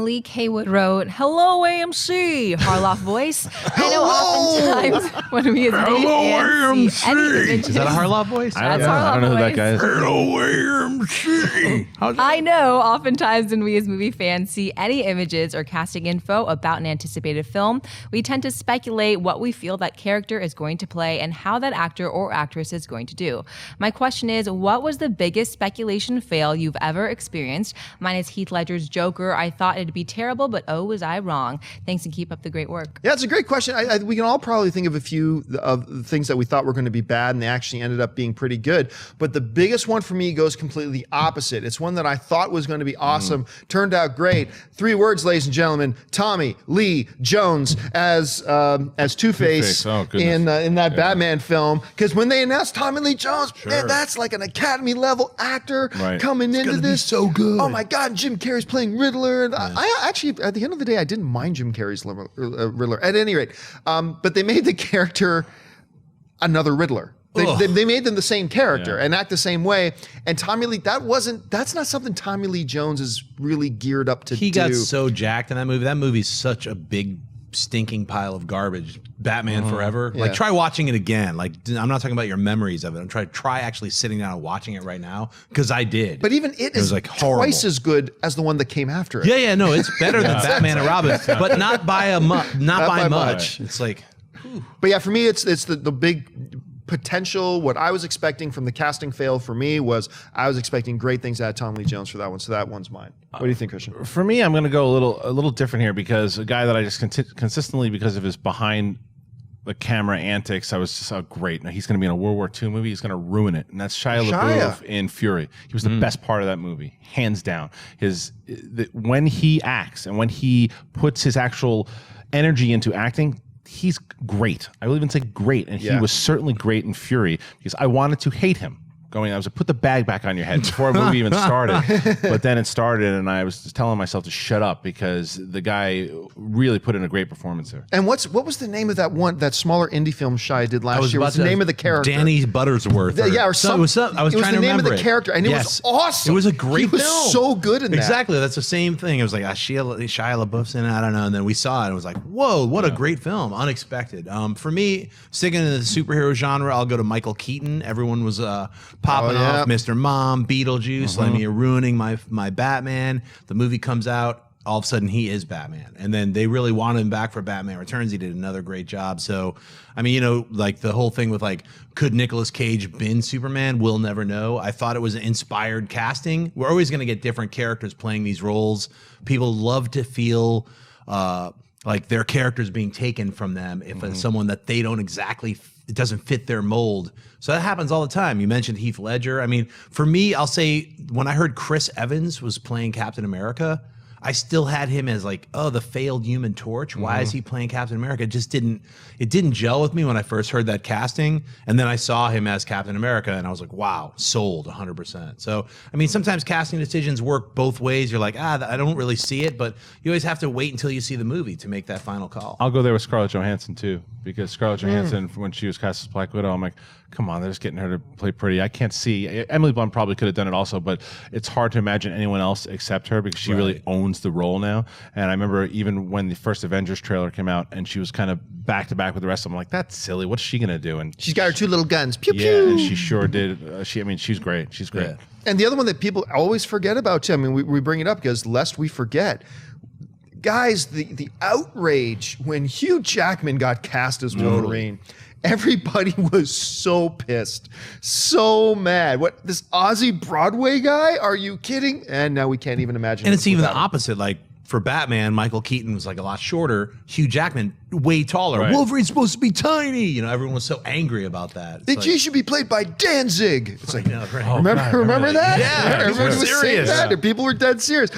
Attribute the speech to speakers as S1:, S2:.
S1: Malik Haywood wrote, "Hello, AMC, Harloff Voice. I know oftentimes when we as movie fans see any images..."
S2: Is that a Harloff Voice?
S1: I
S3: don't know who that guy is.
S2: Hello, AMC.
S1: I know oftentimes when we as movie fans see any images or casting info about an anticipated film, we tend to speculate what we feel that character is going to play and how that actor or actress is going to do. My question is, what was the biggest speculation fail you've ever experienced? Mine is Heath Ledger's Joker. I thought it'd be terrible, but oh, was I wrong? Thanks and keep up the great work.
S3: Yeah, it's a great question. We can all probably think of a few of the things that we thought were going to be bad and they actually ended up being pretty good. But the biggest one for me goes completely opposite. It's one that I thought was going to be awesome, turned out great. 3 words, ladies and gentlemen: Tommy Lee Jones as Two-Face in that Batman film. Because when they announced Tommy Lee Jones, man, that's like an Academy level actor coming into this.
S2: So good.
S3: Oh my God, Jim Carrey's playing Riddler. I actually, at the end of the day, I didn't mind Jim Carrey's Riddler. At any rate, but they made the character another Riddler. They made them the same character and act the same way. And Tommy Lee, that's not something Tommy Lee Jones is really geared up to do.
S2: He got so jacked in that movie. That movie's such a big stinking pile of garbage. Batman Forever. Like, try watching it again. Like, I'm not talking about your memories of it. I'm try actually sitting down and watching it right now, because I did.
S3: But even it is like twice as good as the one that came after it.
S2: Yeah, no, it's better than Batman and Robin, but not by much. It's like,
S3: but yeah, for me, it's the big potential. What I was expecting from the casting fail for me was I was expecting great things out of Tom Lee Jones for that one, so that one's mine. What do you think, Christian?
S4: For me, I'm going to go a little different here, because a guy that I just consistently, because of his behind the camera antics, I was just great. Now he's going to be in a World War II movie. He's going to ruin it, and that's Shia LaBeouf in Fury. He was the best part of that movie, hands down. When he acts and when he puts his actual energy into acting, he's great. I will even say great. And he was certainly great in Fury, because I wanted to hate him. I was like, put the bag back on your head before the movie even started. But then it started, and I was just telling myself to shut up, because the guy really put in a great performance there.
S3: And what was the name of that smaller indie film Shia did last year? What's the name of the character?
S2: Danny Buttersworth.
S3: Or something. I was trying to remember the name of the character, and it was awesome.
S2: It was a great film.
S3: He was so good in that.
S2: Exactly. That's the same thing. It was like, Shia LaBeouf's in it. I don't know. And then we saw it, and it was like, whoa, what a great film. Unexpected. For me, sticking in the superhero genre, I'll go to Michael Keaton. Everyone was popping off Mr. Mom, Beetlejuice. I mean, you're ruining my Batman. The movie comes out, all of a sudden he is Batman. And then they really wanted him back for Batman Returns. He did another great job. So, I mean, like the whole thing with like, could Nicolas Cage been Superman? We'll never know. I thought it was an inspired casting. We're always going to get different characters playing these roles. People love to feel like their characters being taken from them if it's someone that they don't exactly, it doesn't fit their mold. So that happens all the time. You mentioned Heath Ledger. I mean, for me, I'll say when I heard Chris Evans was playing Captain America, I still had him as like, oh, the failed Human Torch. Why is he playing Captain America? It didn't gel with me when I first heard that casting. And then I saw him as Captain America, and I was like, wow, sold 100%. So, I mean, sometimes casting decisions work both ways. You're like, I don't really see it, but you always have to wait until you see the movie to make that final call.
S4: I'll go there with Scarlett Johansson too, because Scarlett Johansson, when she was cast as Black Widow, I'm like, come on, they're just getting her to play pretty. I can't see. Emily Blunt probably could have done it also, but it's hard to imagine anyone else except her, because she really owns the role now. And I remember even when the first Avengers trailer came out and she was kind of back to back with the rest of them, I'm like, that's silly. What's she going to do? And
S3: she's got her 2 little guns. Pew, pew.
S4: Yeah, and she sure did. She's great. She's great.
S3: Yeah. And the other one that people always forget about, too, I mean, we bring it up because lest we forget, guys, the outrage when Hugh Jackman got cast as Wolverine. Everybody was so pissed, so mad. What, this Aussie Broadway guy? Are you kidding? And now we can't even imagine.
S2: And it's even the opposite. Like, for Batman, Michael Keaton was like a lot shorter. Hugh Jackman, way taller. Right. Wolverine's supposed to be tiny. Everyone was so angry about that.
S3: He should be played by Danzig. It's like,
S2: right.
S3: remember that?
S2: Yeah,
S3: everyone was saying that, and people were dead serious.